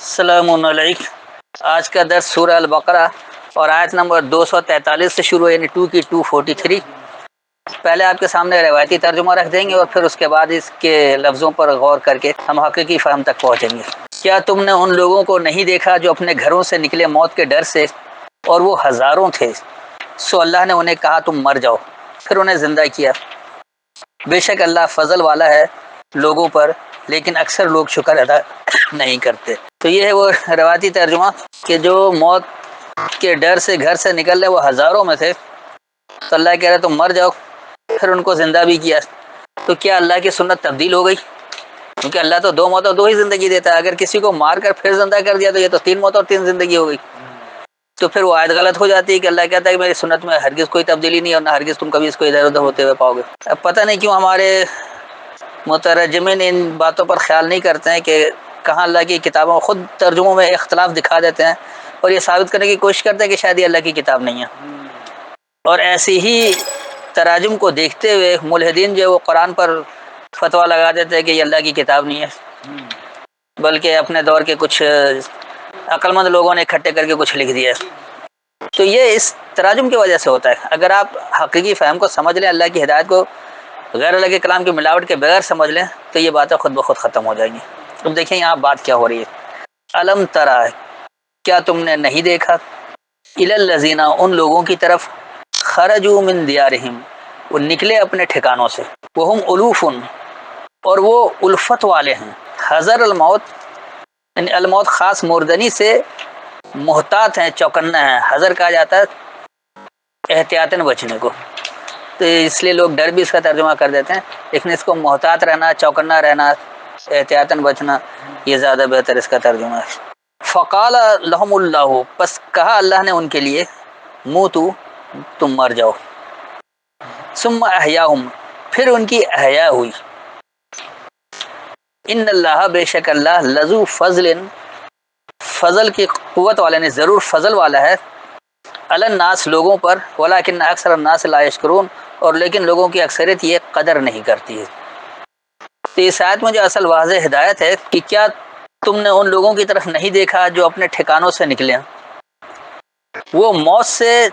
السلام علیکم۔ آج کا درس سورہ البقرہ اور آیت نمبر 243 سے شروع یعنی 2 کی 243۔ پہلے آپ کے سامنے روایتی ترجمہ رکھ دیں گے اور پھر اس کے بعد اس کے لفظوں پر غور کر کے ہم حقیقی فہم تک پہنچیں گے۔ کیا تم نے ان لوگوں کو نہیں دیکھا جو اپنے گھروں سے نکلے موت کے ڈر سے، اور وہ ہزاروں تھے، سو اللہ نے انہیں کہا تم مر جاؤ، پھر انہیں زندہ کیا۔ بے شک اللہ فضل والا ہے لوگوں پر، لیکن اکثر لوگ شکر ادا نہیں کرتے۔ تو یہ ہے وہ روایتی ترجمہ کہ جو موت کے ڈر سے گھر سے نکل رہے وہ ہزاروں میں تھے، تو اللہ کہہ رہے تم مر جاؤ، پھر ان کو زندہ بھی کیا۔ تو کیا اللہ کی سنت تبدیل ہو گئی؟ کیونکہ اللہ تو 2 موت اور 2 ہی زندگی دیتا ہے، اگر کسی کو مار کر پھر زندہ کر دیا تو یہ تو 3 موت اور 3 زندگی ہو گئی۔ تو پھر وہ آیت غلط ہو جاتی ہے کہ اللہ کہتا ہے کہ میری سنت میں ہرگز کوئی تبدیلی نہیں، اور نہ ہرگز تم کبھی اس کو ادھر ادھر ہوتے ہوئے پاؤ گے۔ اب پتہ نہیں کیوں ہمارے مترجمین ان باتوں پر خیال نہیں کرتے ہیں کہ کہاں اللہ کی کتابوں خود ترجموں میں اختلاف دکھا دیتے ہیں اور یہ ثابت کرنے کی کوشش کرتے ہیں کہ شاید یہ اللہ کی کتاب نہیں ہے۔ اور ایسی ہی تراجم کو دیکھتے ہوئے ملحدین جو وہ قرآن پر فتویٰ لگا دیتے ہیں کہ یہ اللہ کی کتاب نہیں ہے، بلکہ اپنے دور کے کچھ عقل مند لوگوں نے اکٹھے کر کے کچھ لکھ دیا ہے۔ تو یہ اس تراجم کی وجہ سے ہوتا ہے۔ اگر آپ حقیقی فہم کو سمجھ لیں، اللہ کی ہدایت کو غیر اللہ کے کلام کی ملاوٹ کے بغیر سمجھ لیں، تو یہ باتیں خود بخود ختم ہو جائیں گی۔ اب دیکھیں یہاں بات کیا ہو رہی ہے۔ الم ترا، کیا تم نے نہیں دیکھا، الی الذین، ان لوگوں کی طرف، خرجوا من دیارہم، وہ نکلے اپنے ٹھکانوں سے، وہم الوف، اور وہ الفت والے ہیں، حذر الموت، یعنی الموت خاص مردنی سے محتاط ہیں، چوکنا ہے۔ حذر کہا جاتا ہے احتیاطاً بچنے کو، تو اس لیے لوگ ڈر بھی اس کا ترجمہ کر دیتے ہیں، لیکن اس کو محتاط رہنا، چوکنا رہنا، احتیاطاً بچنا، یہ زیادہ بہتر اس کا ترجمہ ہے۔ فقال لهم اللہ، پس کہا اللہ نے ان کے لیے، موتو، تم مر جاؤ، ثم احیاہم، پھر ان کی احیا ہوئی۔ ان اللہ، بے شک اللہ، لذو فضل، فضل کی قوت والا نے ضرور فضل والا ہے، علی الناس، لوگوں پر، ولکن اکثر الناس لا یشکرون، اور لیکن لوگوں کی اکثریت یہ قدر نہیں کرتی ہے۔ تو اس آیت میں جو اصل واضح ہدایت ہے کہ کیا تم نے ان لوگوں کی طرف نہیں دیکھا جو اپنے ٹھکانوں سے نکلے ہیں، وہ موت سے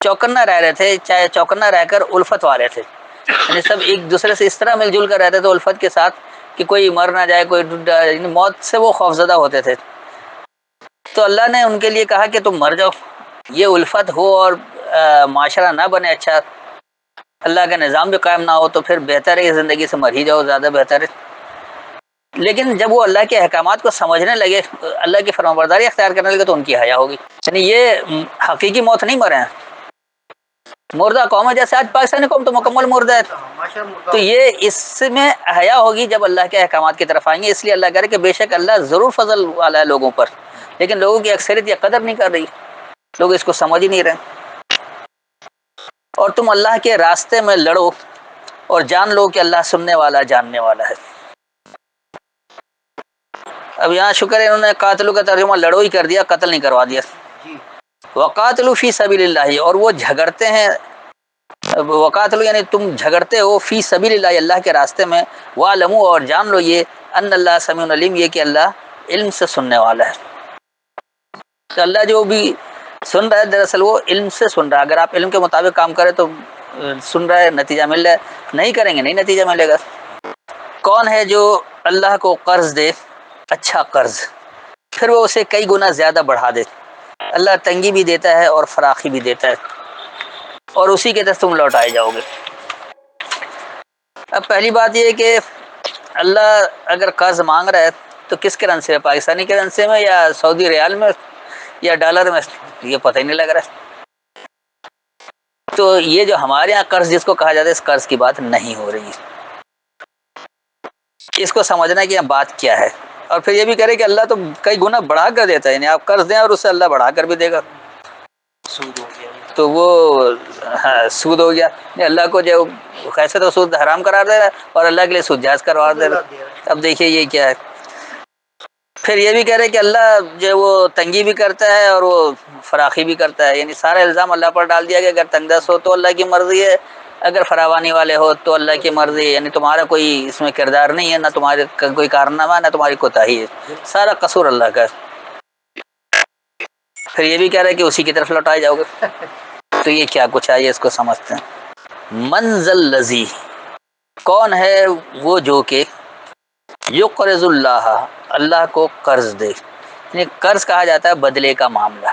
چوکنا رہ رہے تھے، چاہے چوکنا رہ کر الفت والے تھے، یعنی سب ایک دوسرے سے اس طرح مل جل کر رہتے تھے الفت کے ساتھ کہ کوئی مر نہ جائے، کوئی یعنی موت سے وہ خوفزدہ ہوتے تھے۔ تو اللہ نے ان کے لیے کہا کہ تم مر جاؤ، یہ الفت ہو اور معاشرہ نہ بنے اچھا، اللہ کا نظام جو قائم نہ ہو، تو پھر بہتر ہے کہ زندگی سے مر ہی جاؤ، زیادہ بہتر ہے۔ لیکن جب وہ اللہ کے احکامات کو سمجھنے لگے، اللہ کی فرمانبرداری اختیار کرنے لگے، تو ان کی حیا ہوگی۔ یعنی یہ حقیقی موت نہیں مرے ہیں، مردہ قوم ہے، جیسے آج پاکستانی قوم تو مکمل مردہ ہے، تو یہ اس میں حیا ہوگی جب اللہ کے احکامات کی طرف آئیں گے۔ اس لیے اللہ کہہ رہے کہ بے شک اللہ ضرور فضل والا ہے لوگوں پر، لیکن لوگوں کی اکثریت یہ قدر نہیں کر رہی، لوگ اس کو سمجھ ہی نہیں رہے۔ اور تم اللہ کے راستے میں لڑو اور جان لو کہ اللہ سننے والا، جاننے والا ہے۔ اب یہاں شکر ہے انہوں نے قاتلو کا ترجمہ لڑو ہی کر دیا، قتل نہیں کروا دیا۔ وقاتلو فی سبیل اللہ، اور وہ جھگڑتے ہیں، وقاتلو یعنی تم جھگڑتے ہو، فی سبیل اللہ، اللہ کے راستے میں، وعلموا، اور جان لو یہ، ان اللہ سمیع علیم، یہ کہ اللہ علم سے سننے والا ہے۔ تو اللہ جو بھی سن رہا ہے دراصل وہ علم سے سن رہا ہے۔ اگر آپ علم کے مطابق کام کریں تو سن رہا ہے، نتیجہ مل رہا ہے، نہیں کریں گے نہیں نتیجہ ملے گا۔ کون ہے جو اللہ کو قرض دے، اچھا قرض، پھر وہ اسے کئی گنا زیادہ بڑھا دے؟ اللہ تنگی بھی دیتا ہے اور فراخی بھی دیتا ہے، اور اسی کے تحت تم لوٹائے جاؤ گے۔ اب پہلی بات یہ ہے کہ اللہ اگر قرض مانگ رہا ہے تو کس کرنسی میں، پاکستانی کرنسی میں یا سعودی ریال میں یا ڈالر میں، یہ پتہ ہی نہیں لگ رہا ہے۔ تو یہ جو ہمارے ہاں قرض جس کو کہا جاتا ہے، اس قرض کی بات نہیں ہو رہی ہے۔ اس کو سمجھنا کہ یہ بات کیا ہے، اور پھر یہ بھی کرے کہ اللہ تو کئی گنا بڑھا کر دیتا ہے، یعنی آپ قرض دیں اور اس سے اللہ بڑھا کر بھی دے گا، سود ہو گیا تو وہ سود ہو گیا۔ اللہ کو جو کیسے تو سود حرام قرار دے رہا ہے اور اللہ کے لیے سود جائز قرار دے رہا ہے۔ اب دیکھیے یہ کیا ہے۔ پھر یہ بھی کہہ رہے کہ اللہ جو وہ تنگی بھی کرتا ہے اور وہ فراخی بھی کرتا ہے، یعنی سارا الزام اللہ پر ڈال دیا کہ اگر تنگ دست ہو تو اللہ کی مرضی ہے، اگر فراوانی والے ہو تو اللہ کی مرضی ہے، یعنی تمہارا کوئی اس میں کردار نہیں ہے، نہ تمہارے کوئی کارنامہ، نہ تمہاری کوتاہی ہے، سارا قصور اللہ کا ہے۔ پھر یہ بھی کہہ رہے کہ اسی کی طرف لوٹائے جاؤ گے. تو یہ کیا کچھ ہے، یہ اس کو سمجھتے ہیں. منزل لذی، کون ہے وہ جو کہ یقرض اللہ، اللہ کو قرض دے. یعنی قرض کہا جاتا ہے بدلے کا معاملہ.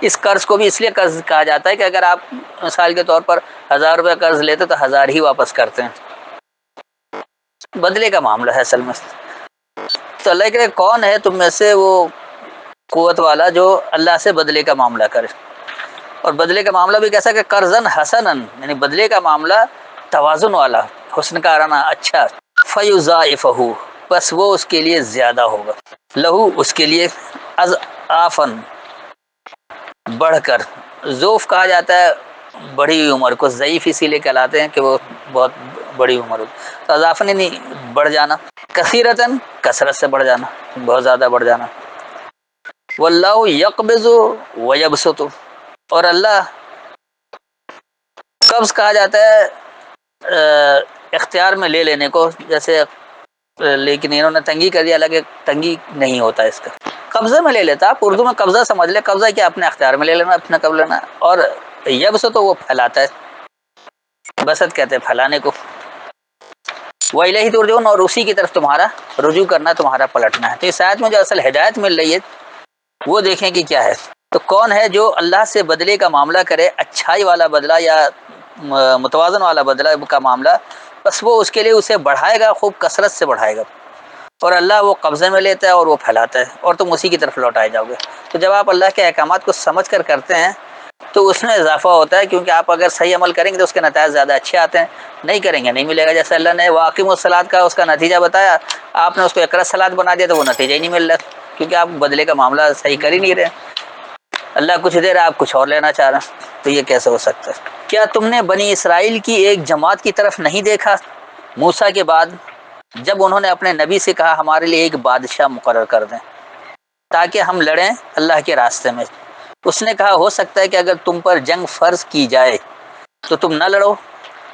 اس قرض کو بھی اس لیے قرض کہا جاتا ہے کہ اگر آپ مثال کے طور پر 1000 روپے قرض لیتے تو 1000 ہی واپس کرتے ہیں. بدلے کا معاملہ ہے اصل میں. تو اللہ کہ کون ہے تم میں سے وہ قوت والا جو اللہ سے بدلے کا معاملہ کرے. اور بدلے کا معاملہ بھی کیسا کہ قرضن حسنن، یعنی بدلے کا معاملہ توازن والا، حسن کارانہ، اچھا. فیضاعفہ، بس وہ اس کے لیے زیادہ ہوگا. لہو، اس کے لیے، اضعافن، بڑھ کر. ذوف کہا جاتا ہے بڑی ہوئی عمر کو، ضعیف اسی لیے کہلاتے ہیں کہ وہ بہت بڑی عمر ہو. تو اضافن یعنی بڑھ جانا. کثیرتن، کثرت سے بڑھ جانا، بہت زیادہ بڑھ جانا. واللہ یقبض ویبسط، اور اللہ، قبض کہا جاتا ہے اختیار میں لے لینے کو، جیسے لیکن انہوں نے تنگی کر دیا، حالانکہ تنگی نہیں ہوتا اس کا. قبضے میں لے لیتا، آپ اردو میں قبضہ سمجھ لے. قبضہ کیا اپنے اختیار میں لے لینا، اپنے قبض لینا. اور یبسط تو وہ پھیلاتا ہے، بسط کہتے ہیں پھیلانے کو. وَإِلَيْهِ تُرْجَعُونَ، اور اسی کی طرف تمہارا رجوع کرنا، تمہارا پلٹنا ہے. تو اس آیت میں جو اصل ہدایت مل رہی ہے وہ دیکھیں کہ کیا ہے. تو کون ہے جو اللہ سے بدلے کا معاملہ کرے، اچھائی والا بدلہ یا متوازن والا بدلہ کا معاملہ، بس وہ اس کے لیے اسے بڑھائے گا، خوب کثرت سے بڑھائے گا. اور اللہ وہ قبضے میں لیتا ہے اور وہ پھیلاتا ہے، اور تم اسی کی طرف لوٹائے جاؤ گے. تو جب آپ اللہ کے احکامات کو سمجھ کر کرتے ہیں تو اس میں اضافہ ہوتا ہے، کیونکہ آپ اگر صحیح عمل کریں گے تو اس کے نتائج زیادہ اچھے آتے ہیں. نہیں کریں گے نہیں ملے گا. جیسے اللہ نے واقیم الصلاۃ کا اس کا نتیجہ بتایا، آپ نے اس کو اقرأ الصلاۃ بنا دیا تو وہ نتیجہ ہی نہیں مل رہا، کیونکہ آپ بدلے کا معاملہ صحیح کر ہی نہیں رہے. اللہ کچھ دے رہا ہے، آپ کچھ اور لینا چاہ رہے ہیں. تو یہ کیسے ہو سکتا ہے؟ کیا تم نے بنی اسرائیل کی ایک جماعت کی طرف نہیں دیکھا موسیٰ کے بعد، جب انہوں نے اپنے نبی سے کہا ہمارے لیے ایک بادشاہ مقرر کر دیں تاکہ ہم لڑیں اللہ کے راستے میں. اس نے کہا ہو سکتا ہے کہ اگر تم پر جنگ فرض کی جائے تو تم نہ لڑو.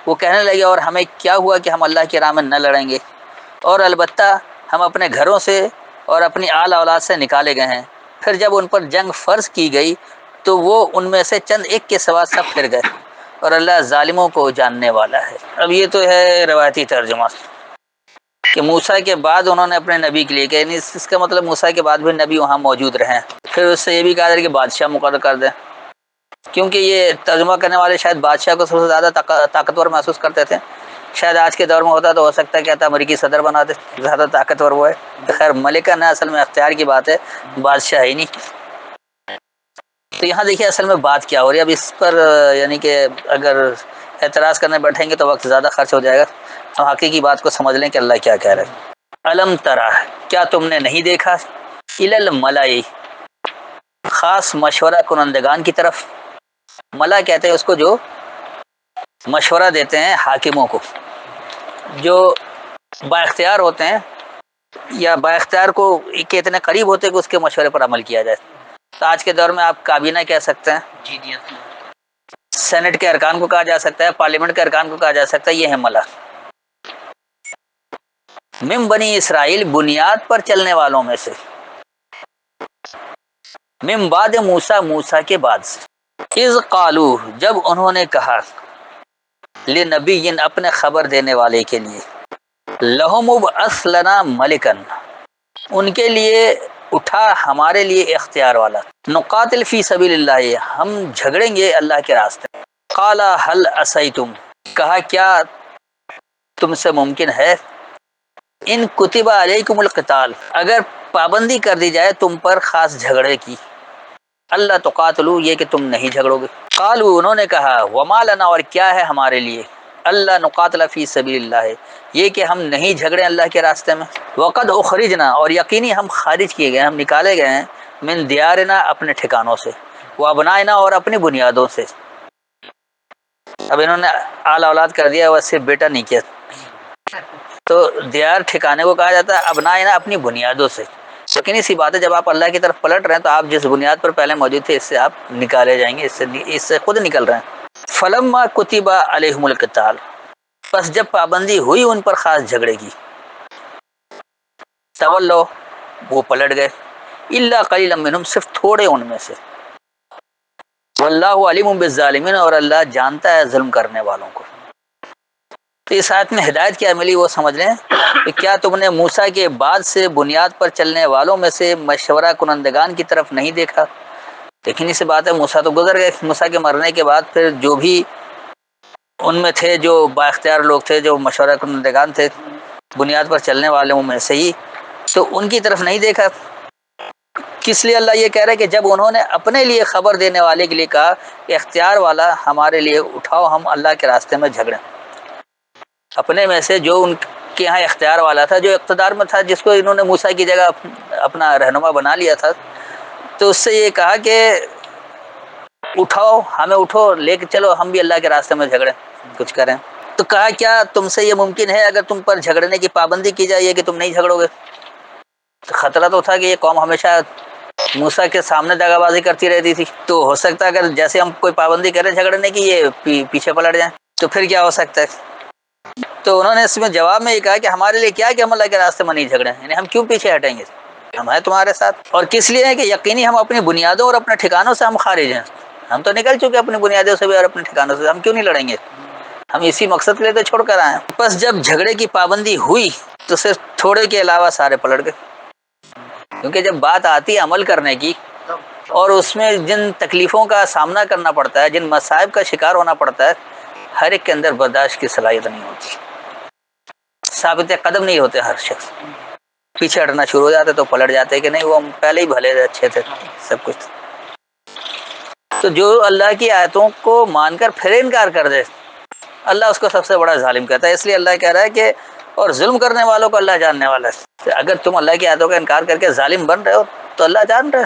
وہ کہنے لگے اور ہمیں کیا ہوا کہ ہم اللہ کی راہ میں نہ لڑیں گے، اور البتہ ہم اپنے گھروں سے اور اپنی آل اولاد سے نکالے گئے ہیں. پھر جب ان پر جنگ فرض کی گئی تو وہ ان میں سے چند ایک کے سوا سب پھر گئے، اور اللہ ظالموں کو جاننے والا ہے. اب یہ تو ہے روایتی ترجمہ کہ موسیٰ کے بعد انہوں نے اپنے نبی کے لیے کہ اس کا مطلب موسیٰ کے بعد بھی نبی وہاں موجود رہے. پھر اس سے یہ بھی کہا جائے کہ بادشاہ مقرر کر دیں، کیونکہ یہ ترجمہ کرنے والے شاید بادشاہ کو سب سے زیادہ طاقتور محسوس کرتے تھے. شاید آج کے دور میں ہوتا تو ہو سکتا ہے کہتا امریکی صدر بنا دے، زیادہ طاقتور وہ ہے. خیر ملکہ نہ، اصل میں اختیار کی بات ہے، بادشاہ ہی نہیں. تو یہاں دیکھیے اصل میں بات کیا ہو رہی ہے. اب اس پر یعنی کہ اگر اعتراض کرنے بیٹھیں گے تو وقت زیادہ خرچ ہو جائے گا. ہم حقیقی بات کو سمجھ لیں کہ اللہ کیا کہہ رہے ہیں. الم ترا، کیا تم نے نہیں دیکھا، الی الملائی، خاص مشورہ کنندگان کی طرف. ملا کہتے ہیں اس کو جو مشورہ دیتے ہیں حاکموں کو، جو با اختیار ہوتے ہیں یا با اختیار کو کہ اتنے قریب ہوتے ہیں کہ اس کے مشورے پر عمل کیا جائے. تو آج کے دور میں آپ کابینہ کہہ سکتے ہیں، سینٹ کے ارکان کو کہا جا سکتا ہے، پارلیمنٹ کے ارکان کو کہا جا سکتا ہے. یہ ہے ملا. من بنی اسرائیل، بنیاد پر چلنے والوں میں سے. من بعد موسیٰ، موسیٰ کے بعد سے. اذ قالو، جب انہوں نے کہا، لنبی، اپنے خبر دینے والے کے لیے، لہم ابعث لنا ملکن، ان کے لیے اٹھا ہمارے لیے اختیار والا، نقاتل فی سبیل اللہ، ہم جھگڑیں گے اللہ کے راستے. قال هل عصیتم، کہا کیا تم سے ممکن ہے، ان کتب علیکم القتال، اگر پابندی کر دی جائے تم پر خاص جھگڑے کی، اللہ تقاتلو، یہ کہ تم نہیں جھگڑو گے. قالو، انہوں نے کہا، وما لنا، اور کیا ہے ہمارے لیے، اللہ نقاتل فی سبیل اللہ، یہ کہ ہم نہیں جھگڑے اللہ کے راستے میں. وقد اخرجنا، اور یقینی ہم خارج کیے گئے، ہم نکالے گئے ہیں، من دیارنا، اپنے ٹھکانوں سے، وابنائنا، اور اپنی بنیادوں سے. اب انہوں نے آل اولاد کر دیا، وہ صرف بیٹا نہیں کیا. تو دیار ٹھکانے کو کہا جاتا ہے، ابنائنا، اپنی بنیادوں سے. یقینی سی بات ہے جب آپ اللہ کی طرف پلٹ رہے ہیں تو آپ جس بنیاد پر پہلے موجود تھے اس سے آپ نکالے جائیں گے، اس سے خود نکل رہے ہیں. فلما کتب علیہم القتال، پس جب پابندی ہوئی ان پر خاص جھگڑے کی، تولو، وہ پلٹ گئے، الا قلیلا منہم، صرف تھوڑے ان میں سے. واللہ علیم بالظالمین، اور اللہ جانتا ہے ظلم کرنے والوں کو۔ تو اس آیت میں ہدایت کیا ملی وہ سمجھ لیں کہ کیا تم نے موسیٰ کے بعد سے بنیاد پر چلنے والوں میں سے مشورہ کنندگان کی طرف نہیں دیکھا؟ لیکن سی بات ہے، موسیٰ تو گزر گئے، موسیٰ کے مرنے کے بعد پھر جو بھی ان میں تھے، جو با اختیار لوگ تھے، جو مشورہ کنندگان تھے، بنیاد پر چلنے والوں میں سے ہی، تو ان کی طرف نہیں دیکھا۔ کس لیے اللہ یہ کہہ رہا ہے کہ جب انہوں نے اپنے لیے خبر دینے والے کے لیے کہا کہ اختیار والا ہمارے لیے اٹھاؤ، ہم اللہ کے راستے میں جھگڑیں۔ اپنے میں سے جو ان کے یہاں اختیار والا تھا، جو اقتدار میں تھا، جس کو انہوں نے موسیٰ کی جگہ اپنا رہنما بنا لیا تھا، تو اس سے یہ کہا کہ اٹھاؤ، ہمیں اٹھو، لے کے چلو، ہم بھی اللہ کے راستے میں جھگڑیں، کچھ کریں۔ تو کہا کیا تم سے یہ ممکن ہے اگر تم پر جھگڑنے کی پابندی کی جائے کہ تم نہیں جھگڑو گے؟ تو خطرہ تو تھا کہ یہ قوم ہمیشہ موسیٰ کے سامنے دغا بازی کرتی رہتی تھی، تو ہو سکتا ہے اگر جیسے ہم کوئی پابندی کریں جھگڑنے کی، یہ پیچھے پلٹ جائیں، تو پھر کیا ہو سکتا ہے؟ تو انہوں نے اس میں جواب میں یہ کہا کہ ہمارے لیے کیا کہ ہم اللہ کے راستے میں نہیں جھگڑیں، یعنی ہم کیوں پیچھے ہٹیں گے، ہم ہیں تمہارے ساتھ۔ اور کس لیے ہے کہ یقینی ہم اپنی بنیادوں اور اپنے ٹھکانوں سے ہم خارج ہیں، ہم تو نکل چکے اپنی بنیادوں سے بھی اور اپنے ٹھکانوں سے، ہم کیوں نہیں لڑیں گے، ہم اسی مقصد کے لیے تو چھوڑ کر آئے ہیں۔ بس جب جھگڑے کی پابندی ہوئی تو صرف تھوڑے کے علاوہ سارے پلٹ گئے، کیونکہ جب بات آتی ہے عمل کرنے کی اور اس میں جن تکلیفوں کا سامنا کرنا پڑتا ہے، جن مصائب کا شکار ہونا پڑتا ہے، ہر ایک کے اندر برداشت کی صلاحیت نہیں ہوتی، ثابت قدم نہیں ہوتے، ہر شخص پیچھے ہٹنا شروع ہو جاتے تو پلٹ جاتے کہ نہیں وہ ہم پہلے ہی بھلے تھے، اچھے تھے، سب کچھ۔ تو جو اللہ کی آیتوں کو مان کر پھر انکار کر دے، اللہ اس کو سب سے بڑا ظالم کہتا ہے۔ اس لیے اللہ کہہ رہا ہے کہ اور ظلم کرنے والوں کو اللہ جاننے والا ہے۔ اگر تم اللہ کی آیتوں کا انکار کر کے ظالم بن رہے ہو تو اللہ جان رہے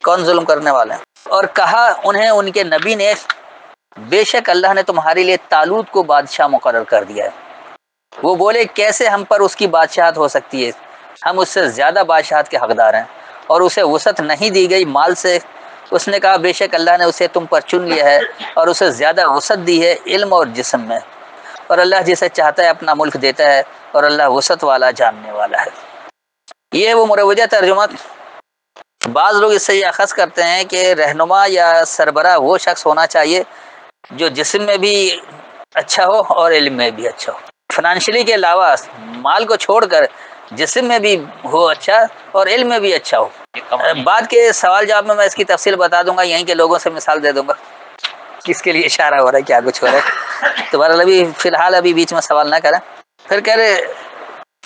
کون ظلم کرنے والے ہیں۔ اور کہا انہیں ان کے نبی نے، بے شک اللہ نے تمہارے لیے طالوت کو بادشاہ مقرر کر دیا ہے۔ وہ بولے کیسے ہم پر اس کی بادشاہت ہو سکتی ہے، ہم اس سے زیادہ بادشاہت کے حقدار ہیں، اور اسے وسعت نہیں دی گئی مال سے۔ اس نے کہا بے شک اللہ نے اسے تم پر چن لیا ہے اور اسے زیادہ وسعت دی ہے علم اور جسم میں، اور اللہ جسے چاہتا ہے اپنا ملک دیتا ہے، اور اللہ وسعت والا جاننے والا ہے۔ یہ ہے وہ مروجہ ترجمہ۔ بعض لوگ اس سے یہ اخذ کرتے ہیں کہ رہنما یا سربراہ وہ شخص ہونا چاہیے جو جسم میں بھی اچھا ہو اور علم میں بھی اچھا ہو، فائنینشلی کے علاوہ مال کو چھوڑ کر جسم میں بھی ہو اچھا اور علم میں بھی اچھا ہو۔ بعد کے سوال جواب میں اس کی تفصیل بتا دوں گا، یہیں کے لوگوں سے مثال دے دوں گا کس کے لیے اشارہ ہو رہا ہے، کیا کچھ ہو رہا ہے۔ تو بہرحال ابھی فی الحال ابھی بیچ میں سوال نہ کریں۔ پھر کہہ رہے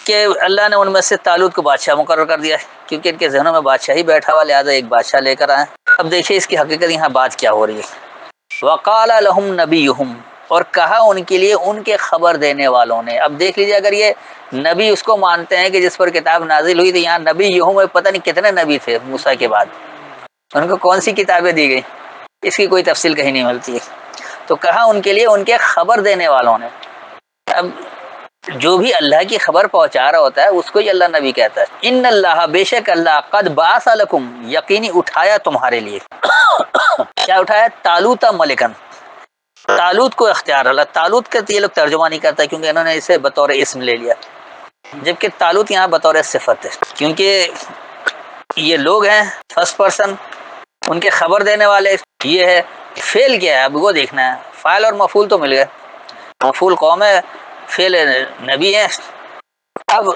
کہ اللہ نے ان میں سے طالوت کو بادشاہ مقرر کر دیا ہے، کیونکہ ان کے ذہنوں میں بادشاہی بیٹھا ہوا، لہٰذا ایک بادشاہ لے کر آئے۔ اب دیکھیے اس کی حقیقت یہاں بات کیا ہو رہی ہے۔ وقال لهم نبیہم، اور کہا ان کے لیے ان کے خبر دینے والوں نے۔ اب دیکھ لیجیے، اگر یہ نبی اس کو مانتے ہیں کہ جس پر کتاب نازل ہوئی، تو یہاں نبی یہم پتہ نہیں کتنے نبی تھے موسیٰ کے بعد، ان کو کون سی کتابیں دی گئی، اس کی کوئی تفصیل کہیں نہیں ملتی ہے۔ تو کہا ان کے لیے ان کے خبر دینے والوں نے۔ اب جو بھی اللہ کی خبر پہنچا رہا ہوتا ہے اس کو ہی اللہ نبی کہتا ہے۔ ان اللہ، بے شک اللہ، قد بعث لکم، یقینی اٹھایا تمہارے لیے۔ کیا اٹھایا؟ طالوت ملکن، طالوت کو اختیار۔ اللہ طالوت کا یہ لوگ ترجمہ نہیں کرتا کیونکہ انہوں نے اسے بطور اسم لے لیا، جبکہ طالوت یہاں بطور صفت ہے، کیونکہ یہ لوگ ہیں فرسٹ پرسن، ان کے خبر دینے والے یہ ہے۔ فعل کیا ہے اب وہ دیکھنا ہے، فاعل اور مفعول تو مل گئے، مفعول قوم ہے، فعل نبی ہے۔ اب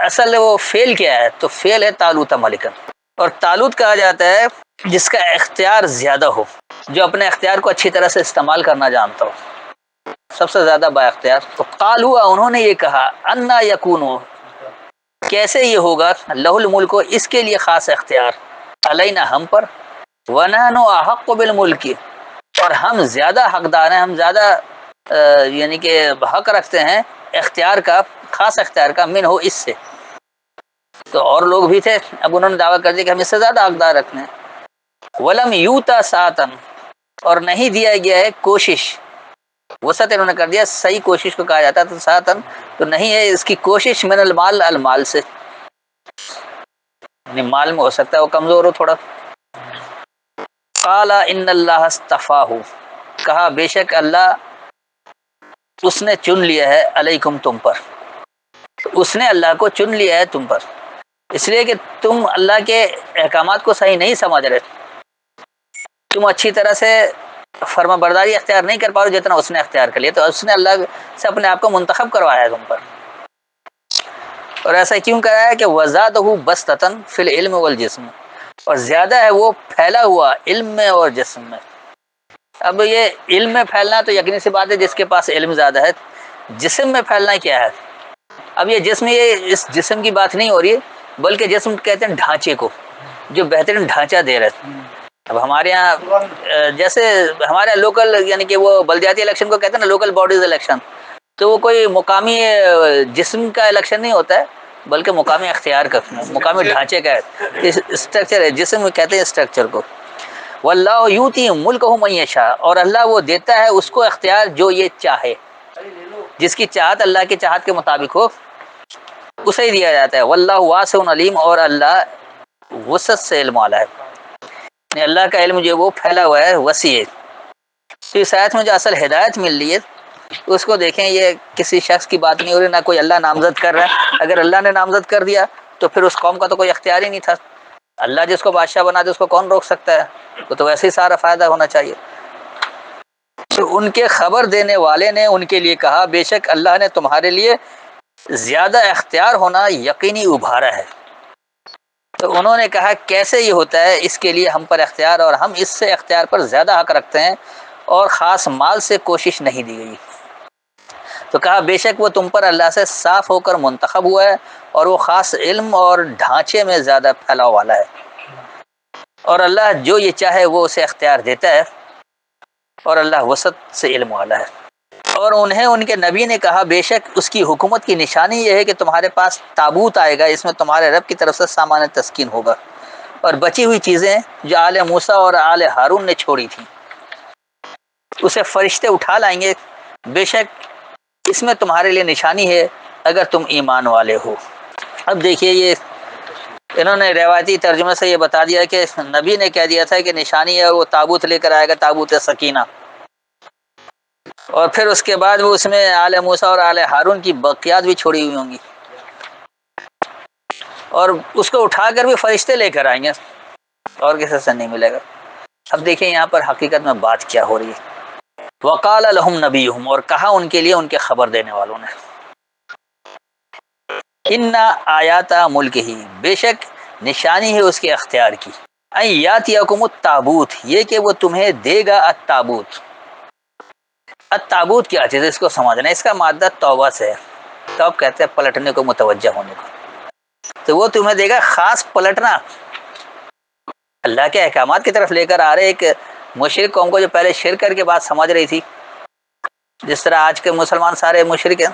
اصل وہ فعل کیا ہے؟ تو فعل ہے طالوت ملکن، اور طالوت کہا جاتا ہے جس کا اختیار زیادہ ہو، جو اپنے اختیار کو اچھی طرح سے استعمال کرنا جانتا ہو، سب سے زیادہ با اختیار۔ تو قالوا، انہوں نے یہ کہا، انا یکون، کیسے یہ ہوگا، لہ الملک، اس کے لیے خاص اختیار، علینا، ہم پر، ونحن احق بالملک، اور ہم زیادہ حقدار ہیں، ہم زیادہ یعنی کہ حق رکھتے ہیں اختیار کا، خاص اختیار کا، من ہو، اس سے۔ تو اور لوگ بھی تھے، اب انہوں نے دعویٰ کر دیا کہ ہم اس سے زیادہ حقدار رکھتے ہیں۔ ولم یوتا ساتن، اور نہیں دیا گیا ہے کوشش، وسعت انہوں نے کر دیا، صحیح کوشش کو کہا جاتا ہے، تو ساتن تو نہیں ہے اس کی کوشش، من المال، المال سے، یعنی مال میں ہو سکتا ہے وہ کمزور ہو تھوڑا۔ قال ان اللہ اصطفاہ، کہا بے شک اللہ اس نے چن لیا ہے، علیکم، تم پر، اس نے اللہ کو چن لیا ہے تم پر، اس لیے کہ تم اللہ کے احکامات کو صحیح نہیں سمجھ رہے، تم اچھی طرح سے فرما برداری اختیار نہیں کر پاؤ جتنا اس نے اختیار کر لیا، تو اس نے اللہ سے اپنے آپ کو منتخب کروایا ہے تم پر. اور ایسا کیوں کرا ہے کہ وزادہ بسطۃ فی العلم والجسم، اور زیادہ ہے وہ پھیلا ہوا علم میں اور جسم میں. اب یہ علم میں پھیلنا تو یقینی سی بات ہے جس کے پاس علم زیادہ ہے. جسم میں پھیلنا کیا ہے؟ اب یہ جسم، یہ اس جسم کی بات نہیں ہو رہی ہے، بلکہ جسم کہتے ہیں ڈھانچے کو، جو بہترین ڈھانچہ دے رہے. اب ہمارے یہاں جیسے ہمارے لوکل، یعنی کہ وہ بلدیاتی الیکشن کو کہتے ہیں نا لوکل باڈیز الیکشن، تو وہ کوئی مقامی جسم کا الیکشن نہیں ہوتا ہے، بلکہ مقامی اختیار کا، مقامی ڈھانچے کا اسٹرکچر ہے، جسم کہتے ہیں اسٹرکچر کو. واللہ یؤتی ملکہ من یشاء، اور اللہ وہ دیتا ہے اس کو اختیار جو یہ چاہے، جس کی چاہت اللہ کی چاہت کے مطابق ہو اسے ہی دیا جاتا ہے. واللہ واسع علیم، اور اللہ وسعت سے علم والا ہے، یعنی اللہ کا علم جو وہ پھیلا ہوا ہے، وسیع ہے. تو اس آیت میں جو اصل ہدایت مل رہی ہے اس کو دیکھیں، یہ کسی شخص کی بات نہیں ہو رہی، نہ کوئی اللہ نامزد کر رہا ہے. اگر اللہ نے نامزد کر دیا تو پھر اس قوم کا تو کوئی اختیار ہی نہیں تھا. اللہ جس کو بادشاہ بنا دے اس کو کون روک سکتا ہے؟ وہ تو ویسے ہی سارا فائدہ ہونا چاہیے. تو ان کے خبر دینے والے نے ان کے لیے کہا بے شک اللہ نے تمہارے لیے زیادہ اختیار ہونا یقینی ابھارا ہے. تو انہوں نے کہا کیسے یہ ہوتا ہے؟ اس کے لیے ہم پر اختیار، اور ہم اس سے اختیار پر زیادہ حق رکھتے ہیں، اور خاص مال سے کوشش نہیں دی گئی. تو کہا بے شک وہ تم پر اللہ سے صاف ہو کر منتخب ہوا ہے، اور وہ خاص علم اور ڈھانچے میں زیادہ پھیلاؤ والا ہے. اور اللہ جو یہ چاہے وہ اسے اختیار دیتا ہے، اور اللہ وسعت سے علم والا ہے. اور انہیں ان کے نبی نے کہا بے شک اس کی حکومت کی نشانی یہ ہے کہ تمہارے پاس تابوت آئے گا، اس میں تمہارے رب کی طرف سے سامان تسکین ہوگا، اور بچی ہوئی چیزیں جو آل موسیٰ اور آل ہارون نے چھوڑی تھیں اسے فرشتے اٹھا لائیں گے. بے شک اس میں تمہارے لیے نشانی ہے اگر تم ایمان والے ہو. اب دیکھیے، یہ انہوں نے روایتی ترجمے سے یہ بتا دیا کہ نبی نے کہہ دیا تھا کہ نشانی ہے، وہ تابوت لے کر آئے گا، تابوت سکینہ. اور پھر اس کے بعد وہ اس میں آل موسیٰ اور آل ہارون کی بقیات بھی چھوڑی ہوئی ہوں گی، اور اس کو اٹھا کر بھی فرشتے لے کر آئیں گے، اور کسی سے نہیں ملے گا. اب دیکھیں یہاں پر حقیقت میں بات کیا ہو رہی ہے. وقال لهم نبیہم، اور کہا ان کے لیے ان کے خبر دینے والوں نے، ان آیات ملک ہی، بے شک نشانی ہے اس کے اختیار کی، ان یاتیکم التابوت، یہ کہ وہ تمہیں دے گا التابوت. التابوت کیا چیز ہے اس کو سمجھنا. اس کا مادہ توبہ سے ہے، توب کہتے ہیں پلٹنے کو، متوجہ ہونے کو. تو وہ تمہیں دے گا خاص پلٹنا، اللہ کے احکامات کی طرف لے کر آ رہے. ایک مشرک قوم کو جو پہلے شرک کر کے بات سمجھ رہی تھی، جس طرح آج کے مسلمان سارے مشرک ہیں،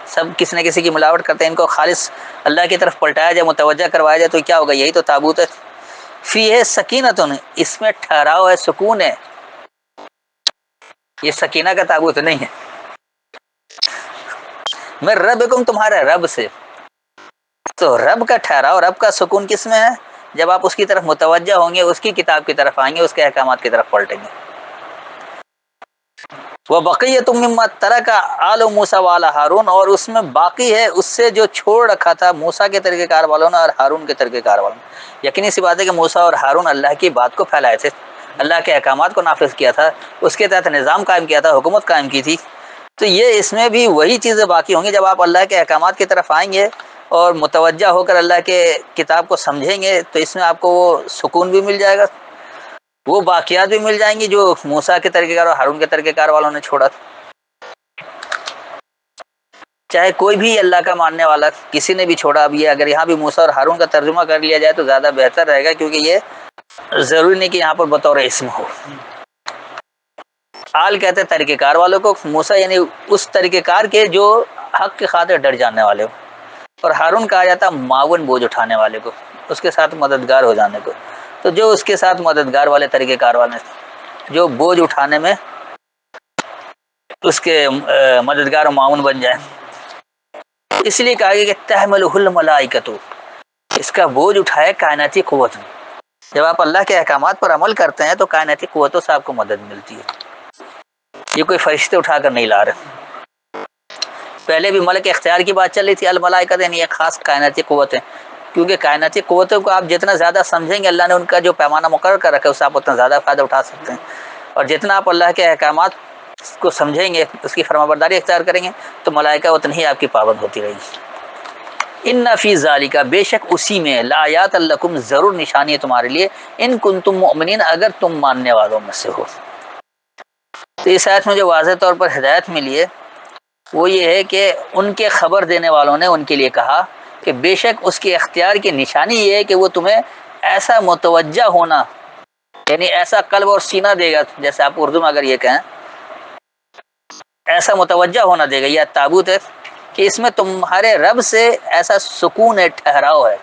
سب کسی نہ کسی کی ملاوٹ کرتے ہیں، ان کو خالص اللہ کی طرف پلٹایا جائے، متوجہ کروایا جائے، تو کیا ہوگا؟ یہی تو تابوت ہے. فیہ سکینۃ، اس میں ٹھہراؤ ہے، سکون ہے. یہ سکینہ کا تابوت نہیں ہے. میں ربکم، تمہارے رب سے. تو رب کا ٹھہراؤ، رب کا سکون کس میں ہے؟ جب آپ اس کی طرف متوجہ ہوں گے، اس کی کتاب کی طرف آئیں گے، اس کے احکامات کی طرف پلٹیں گے. وہ بقیۃ مما ترک آل موسیٰ وآل ہارون، اور اس میں باقی ہے اس سے جو چھوڑ رکھا تھا موسیٰ کے طریقہ کار والوں نے اور ہارون کے طریقہ کار والوں نے. یقینی سی بات ہے کہ موسیٰ اور ہارون اللہ کی بات کو پھیلائے تھے، اللہ کے احکامات کو نافذ کیا تھا، اس کے تحت نظام قائم کیا تھا، حکومت قائم کی تھی. تو یہ اس میں بھی وہی چیزیں باقی ہوں گی. جب آپ اللہ کے احکامات کی طرف آئیں گے اور متوجہ ہو کر اللہ کے کتاب کو سمجھیں گے، تو اس میں آپ کو وہ سکون بھی مل جائے گا، وہ باقیات بھی مل جائیں گی جو موسیٰ کے طریقہ کار اور ہارون کے طریقہ کار والوں نے چھوڑا تھا. چاہے کوئی بھی اللہ کا ماننے والا کسی نے بھی چھوڑا. اب یہ اگر یہاں بھی موسیٰ اور ہارون کا ترجمہ کر لیا جائے تو زیادہ بہتر رہے گا، کیونکہ یہ ضروری نہیں کہ یہاں پر بطور اسم ہو. آل کہتے ہیں طریقہ کار والوں کو، موسیٰ یعنی اس طریقہ کار کے جو حق کی خاطر ڈر جانے والے ہو، اور ہارون کہا جاتا معاون، بوجھ اٹھانے والے کو، اس کے ساتھ مددگار ہو جانے کو. تو جو اس کے ساتھ مددگار والے طریقہ کار والے جو بوجھ اٹھانے میں اس کے مددگار و معاون بن جائے، اس لیے کہا گیا کہ تحملہ الملائکۃ، اس کا بوجھ اٹھائے کائناتی قوت. جب آپ اللہ کے احکامات پر عمل کرتے ہیں تو کائناتی قوتوں سے آپ کو مدد ملتی ہے. یہ کوئی فرشتے اٹھا کر نہیں لا رہے. پہلے بھی ملک اختیار کی بات چل رہی تھی، الملائکۃ یعنی ایک خاص کائناتی قوت ہے. کیونکہ کائناتی قوتوں کو آپ جتنا زیادہ سمجھیں گے، اللہ نے ان کا جو پیمانہ مقرر کر رکھا ہے اس سے آپ اتنا زیادہ فائدہ اٹھا سکتے ہیں، اور جتنا آپ اللہ کے احکامات کو سمجھیں گے، اس کی فرمانبرداری اختیار کریں گے، تو ملائکہ اتنی ہی آپ کی پابند ہوتی رہے گی۔ ان فی ذالک، بے شک اسی میں، لآیات لکم، ضرور نشانی ہے تمہارے لیے، ان کنتم مؤمنین، اگر تم ماننے والوں میں سے ہو۔ تو اس آیت میں جو واضح طور پر ہدایت ملی ہے وہ یہ ہے کہ ان کے خبر دینے والوں نے ان کے لیے کہا کہ بے شک اس کے اختیار کی نشانی یہ ہے کہ وہ تمہیں ایسا متوجہ ہونا، یعنی ایسا قلب اور سینہ دے گا، جیسے آپ اردو میں اگر یہ کہیں ایسا متوجہ ہونا دے گا، یہ تابوت ہے کہ اس میں تمہارے رب سے ایسا سکون ہے، ٹھہراؤ ہے،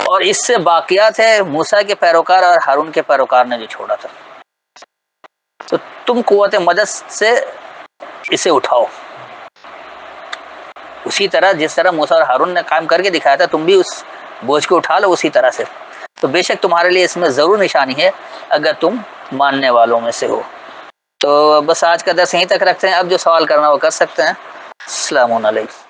اور اس سے باقیات ہے موسیٰ کے پیروکار اور ہارون کے پیروکار نے جو چھوڑا تھا، تو تم قوت مدد سے اسے اٹھاؤ، اسی طرح جس طرح موسیٰ اور ہارون نے کام کر کے دکھایا تھا، تم بھی اس بوجھ کو اٹھا لو اسی طرح سے۔ تو بے شک تمہارے لیے اس میں ضرور نشانی ہے اگر تم ماننے والوں میں سے ہو۔ تو بس آج کا درس یہیں تک رکھتے ہیں، اب جو سوال کرنا وہ کر سکتے ہیں۔ السلام علیکم۔